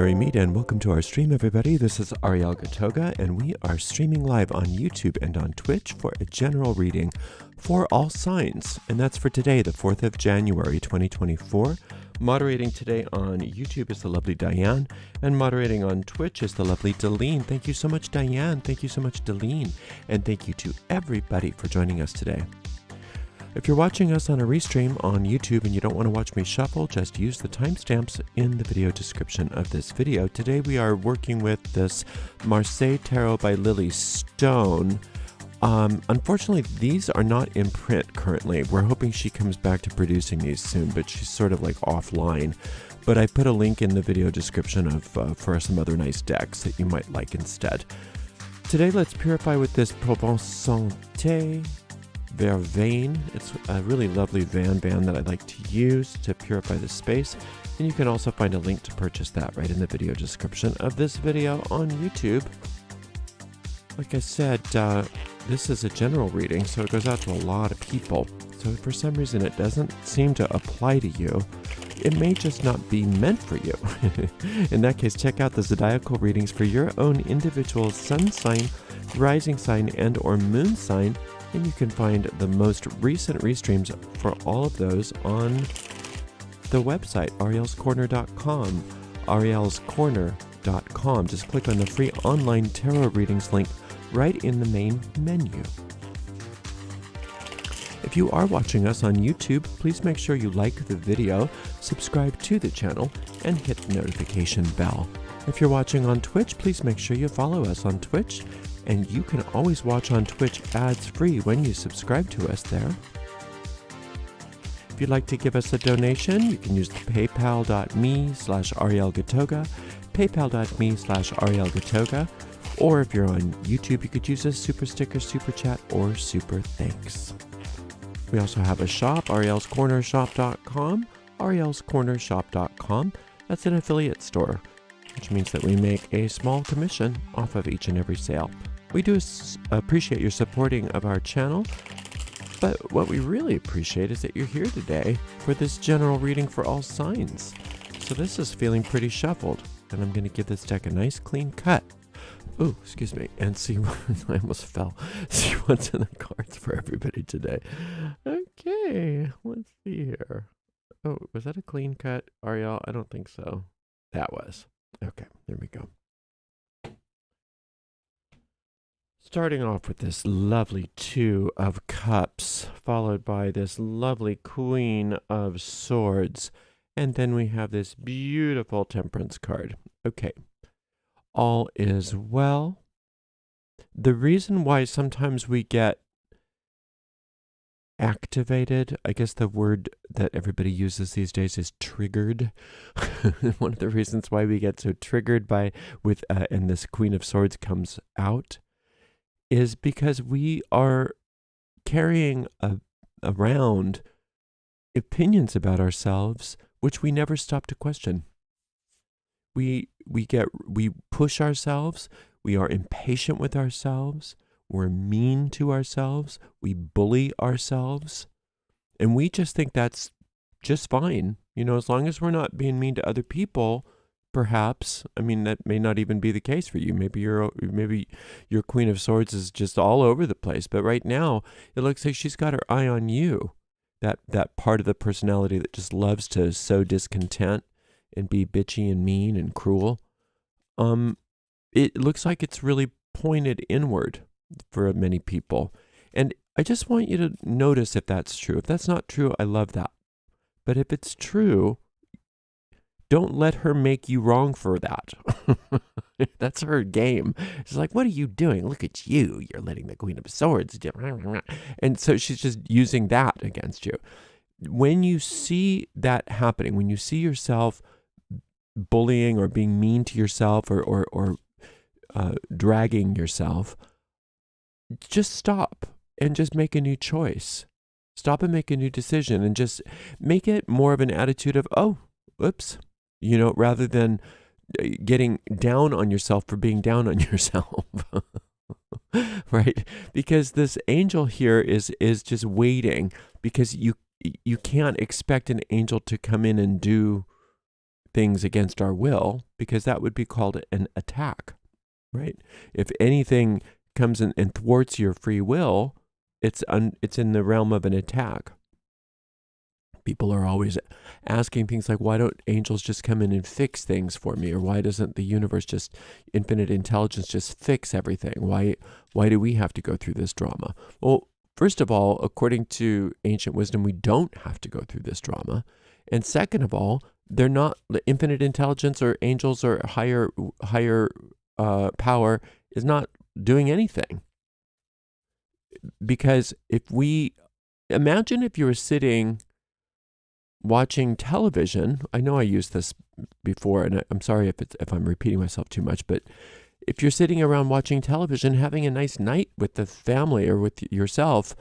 Merry Meet and welcome to our stream, everybody. This is Ariel Gatoga, and we are streaming live on YouTube and on Twitch for a general reading for all signs. And that's for today, the 4th of January, 2024. Moderating today on YouTube is the lovely Diane, and moderating on Twitch is the lovely Deline. Thank you so much, Diane. Thank you so much, Deline. And thank you to everybody for joining us today. If you're watching us on a restream on YouTube and you don't want to watch me shuffle, just use the timestamps in the video description of this video. Today we are working with this Marseille Tarot by Lily Stone. Unfortunately, these are not in print currently. We're hoping she comes back to producing these soon, but she's sort of like offline. But I put a link in the video description of for some other nice decks that you might like instead. Today let's purify with this Provence-Santé Vervain. It's a really lovely van that I like to use to purify the space, and you can also find a link to purchase that right in the video description of this video on YouTube. Like I said, this is a general reading, so it goes out to a lot of people. So if for some reason it doesn't seem to apply to you, it may just not be meant for you. In that case, check out the zodiacal readings for your own individual sun sign, rising sign, and or moon sign. And you can find the most recent restreams for all of those on the website, arielscorner.com, arielscorner.com. Just click on the free online tarot readings link right in the main menu. If you are watching us on YouTube, please make sure you like the video, subscribe to the channel, and hit the notification bell. If you're watching on Twitch, please make sure you follow us on Twitch. And you can always watch on Twitch ads-free when you subscribe to us there. If you'd like to give us a donation, you can use the paypal.me/arielgatoga, paypal.me/arielgatoga, or if you're on YouTube, you could use a super sticker, super chat, or super thanks. We also have a shop, arielscornershop.com, arielscornershop.com. That's an affiliate store, which means that we make a small commission off of each and every sale. We do appreciate your supporting of our channel, but what we really appreciate is that you're here today for this general reading for all signs. So this is feeling pretty shuffled, and I'm going to give this deck a nice clean cut. Ooh, excuse me, and see what, I almost fell. See what's in the cards for everybody today. Okay, let's see here. Oh, was that a clean cut, Ariel? I don't think so. That was. Okay, there we go. Starting off with this lovely Two of Cups, followed by this lovely Queen of Swords, and then we have this beautiful Temperance card. Okay, all is well. The reason why sometimes we get activated, I guess the word that everybody uses these days is triggered. One of the reasons why we get so triggered and this Queen of Swords comes out is because we are carrying around opinions about ourselves which we never stop to question. We push ourselves, we are impatient with ourselves, we're mean to ourselves, we bully ourselves, and we just think that's just fine. You know, as long as we're not being mean to other people, perhaps. I mean, that may not even be the case for you. Maybe your Queen of Swords is just all over the place. But right now, it looks like she's got her eye on you. That part of the personality that just loves to sow discontent and be bitchy and mean and cruel. It looks like it's really pointed inward for many people. And I just want you to notice if that's true. If that's not true, I love that. But if it's true, don't let her make you wrong for that. That's her game. She's like, what are you doing? Look at you. You're letting the Queen of Swords do. And so she's just using that against you. When you see that happening, when you see yourself bullying or being mean to yourself or dragging yourself, just stop and just make a new choice. Stop and make a new decision and just make it more of an attitude of, oh, oops. You know, rather than getting down on yourself for being down on yourself, right? Because this angel here is just waiting, because you can't expect an angel to come in and do things against our will, because that would be called an attack, right? If anything comes in and thwarts your free will, it's in the realm of an attack. People are always asking things like, why don't angels just come in and fix things for me? Or why doesn't the universe just, infinite intelligence, just fix everything? Why do we have to go through this drama? Well, first of all, according to ancient wisdom, we don't have to go through this drama. And second of all, they're not, the infinite intelligence or angels or higher power is not doing anything. Because imagine if you were sitting watching television. I know I used this before, and I'm sorry if I'm repeating myself too much, but if you're sitting around watching television, having a nice night with the family or with yourself,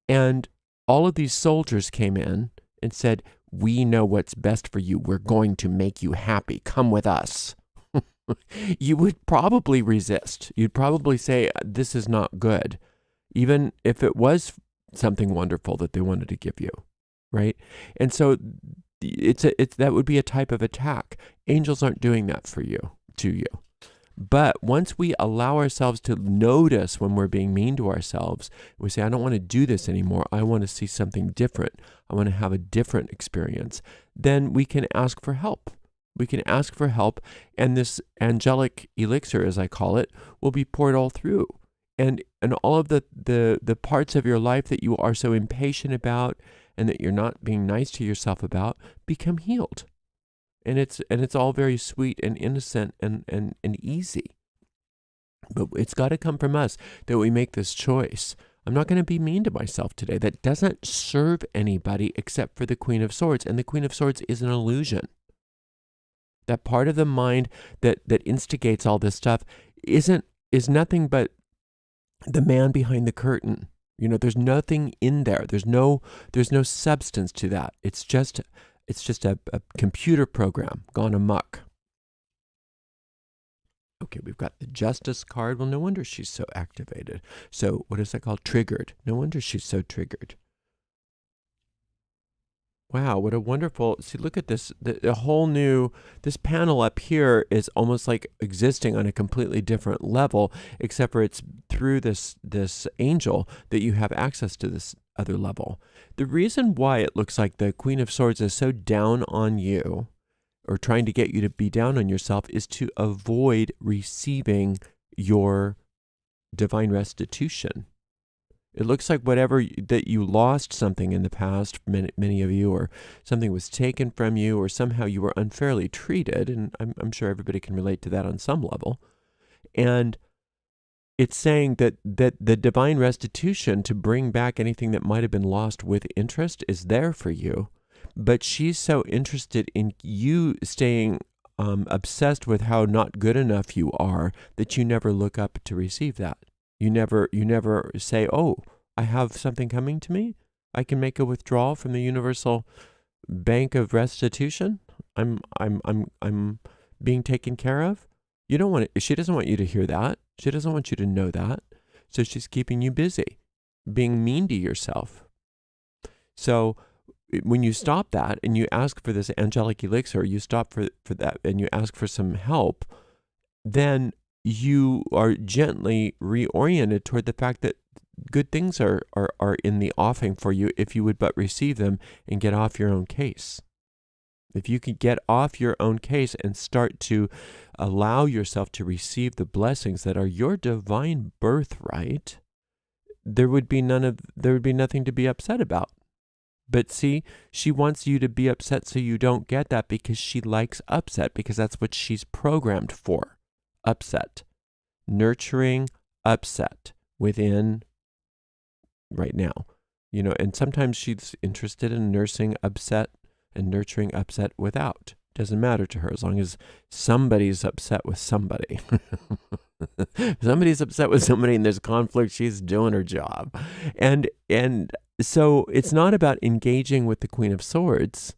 and all of these soldiers came in and said, we know what's best for you. We're going to make you happy. Come with us. You would probably resist. You'd probably say, this is not good, even if it was something wonderful that they wanted to give you. Right? And so that would be a type of attack. Angels aren't doing that to you. But once we allow ourselves to notice when we're being mean to ourselves, we say, I don't want to do this anymore. I want to see something different. I want to have a different experience. Then we can ask for help. We can ask for help, and this angelic elixir, as I call it, will be poured all through. And all of the parts of your life that you are so impatient about and that you're not being nice to yourself about become healed. And it's all very sweet and innocent and easy. But it's got to come from us that we make this choice. I'm not going to be mean to myself today. That doesn't serve anybody except for the Queen of Swords. And the Queen of Swords is an illusion. That part of the mind that instigates all this stuff is nothing but the man behind the curtain. You know, there's nothing in there. There's no substance to that. It's just a computer program gone amok. Okay, we've got the Justice card. Well, no wonder she's so activated. So what is that called? Triggered. No wonder she's so triggered. Wow, what a wonderful, see, look at this, the whole new, this panel up here is almost like existing on a completely different level, except for it's through this angel that you have access to this other level. The reason why it looks like the Queen of Swords is so down on you, or trying to get you to be down on yourself, is to avoid receiving your divine restitution. It looks like that you lost something in the past, many of you, or something was taken from you, or somehow you were unfairly treated, and I'm sure everybody can relate to that on some level. And it's saying that the divine restitution to bring back anything that might have been lost with interest is there for you, but she's so interested in you staying obsessed with how not good enough you are that you never look up to receive that. You never say, oh, I have something coming to me. I can make a withdrawal from the universal bank of restitution. I'm being taken care of. You don't want it. She doesn't want you to hear that. She doesn't want you to know that. So she's keeping you busy, being mean to yourself. So when you stop that and you ask for this angelic elixir, you stop for that and you ask for some help, then you are gently reoriented toward the fact that good things are in the offing for you if you would but receive them and get off your own case. If you could get off your own case and start to allow yourself to receive the blessings that are your divine birthright, there would be nothing to be upset about. But see, she wants you to be upset so you don't get that, because she likes upset, because that's what she's programmed for. Upset, nurturing upset within right now, and sometimes she's interested in nursing upset and nurturing upset without. Doesn't matter to her as long as somebody's upset with somebody. Somebody's upset with somebody and there's conflict, she's doing her job. And so it's not about engaging with the Queen of Swords.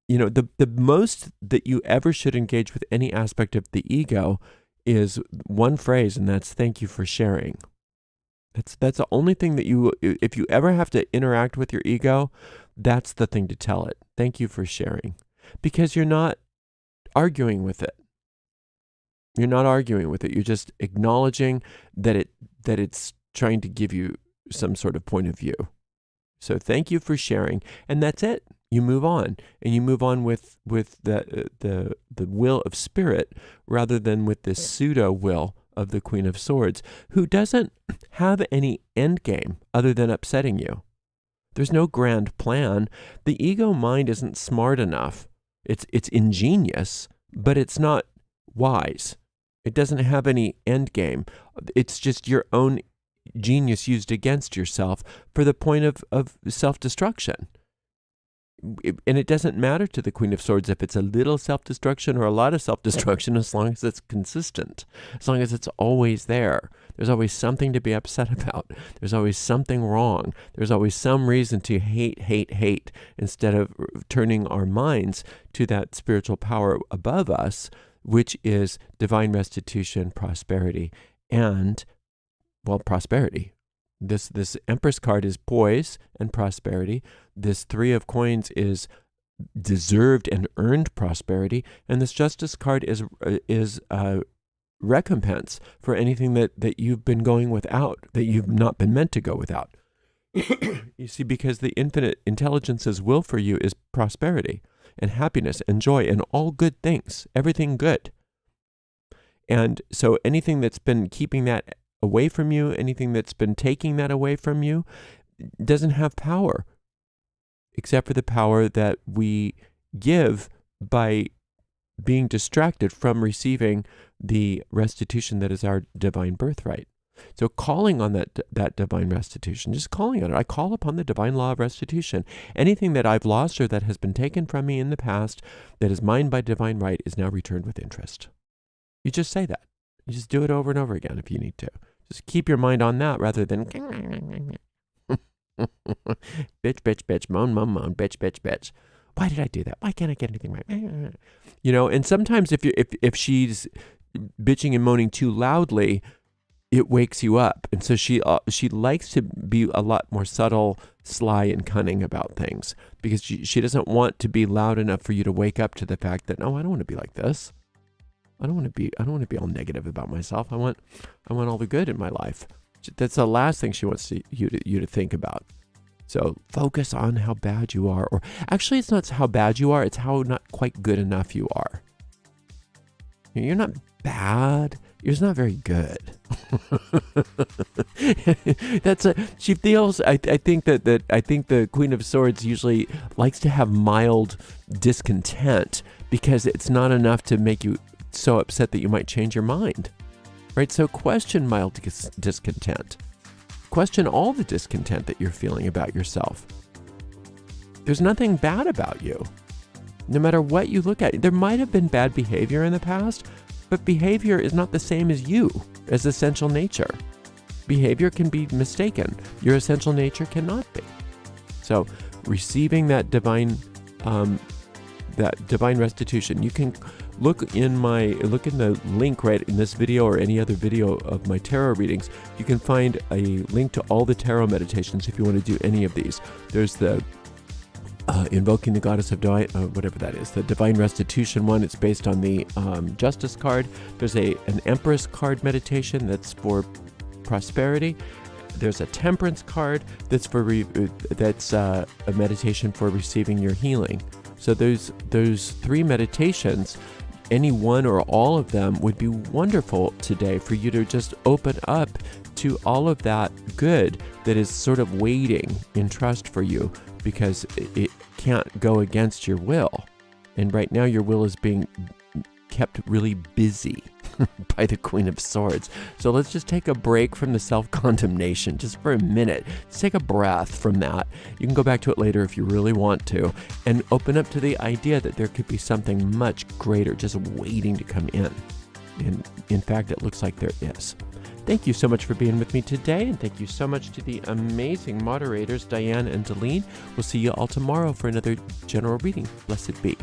The most that you ever should engage with any aspect of the ego is one phrase, and that's thank you for sharing. That's the only thing that if you ever have to interact with your ego, that's the thing to tell it. Thank you for sharing. Because you're not arguing with it. You're not arguing with it. You're just acknowledging that it's trying to give you some sort of point of view. So thank you for sharing, and that's it. You move on, and you move on with the will of Spirit rather than with this pseudo will of the Queen of Swords, who doesn't have any end game other than upsetting you. There's no grand plan. The ego mind isn't smart enough. It's ingenious, but it's not wise. It doesn't have any end game. It's just your own genius used against yourself for the point of self-destruction. And it doesn't matter to the Queen of Swords if it's a little self-destruction or a lot of self-destruction, as long as it's consistent, as long as it's always there. There's always something to be upset about. There's always something wrong. There's always some reason to hate, instead of turning our minds to that spiritual power above us, which is divine restitution, prosperity, and, well, prosperity. This Empress card is poise and prosperity. This Three of Coins is deserved and earned prosperity. And this Justice card is recompense for anything that you've been going without, that you've not been meant to go without. You see, because the infinite intelligence's will for you is prosperity and happiness and joy and all good things, everything good. And so anything that's been keeping that away from you, anything that's been taking that away from you, doesn't have power, except for the power that we give by being distracted from receiving the restitution that is our divine birthright. So calling on that divine restitution, just calling on it. I call upon the divine law of restitution. Anything that I've lost or that has been taken from me in the past that is mine by divine right is now returned with interest. You just say that. You just do it over and over again if you need to. Just keep your mind on that rather than bitch, moan, bitch. Why did I do that? Why can't I get anything right? And sometimes if she's bitching and moaning too loudly, it wakes you up. And so she likes to be a lot more subtle, sly, and cunning about things, because she doesn't want to be loud enough for you to wake up to the fact that, no, I don't want to be like this. I don't want to be all negative about myself. I want all the good in my life. That's the last thing she wants you to think about. So focus on how bad you are, or actually it's not how bad you are, it's how not quite good enough you are. You're not bad. You're just not very good. She feels, I think the Queen of Swords usually likes to have mild discontent, because it's not enough to make you so upset that you might change your mind, right? So question mild discontent. Question all the discontent that you're feeling about yourself. There's nothing bad about you. No matter what you look at, there might have been bad behavior in the past, but behavior is not the same as you, as essential nature. Behavior can be mistaken. Your essential nature cannot be. So receiving that divine restitution, you can look in the link right in this video or any other video of my tarot readings. You can find a link to all the tarot meditations if you want to do any of these. There's the invoking the goddess of divine, whatever that is, the divine restitution one. It's based on the Justice card. There's an Empress card meditation that's for prosperity. There's a Temperance card that's that's a meditation for receiving your healing. So those three meditations, any one or all of them would be wonderful today for you to just open up to all of that good that is sort of waiting in trust for you, because it can't go against your will. And right now your will is being kept really busy by the Queen of Swords. So let's just take a break from the self-condemnation just for a minute. Just take a breath from that. You can go back to it later if you really want to, and open up to the idea that there could be something much greater just waiting to come in. And in fact, it looks like there is. Thank you so much for being with me today, and thank you so much to the amazing moderators, Diane and Delene. We'll see you all tomorrow for another general reading. Blessed be.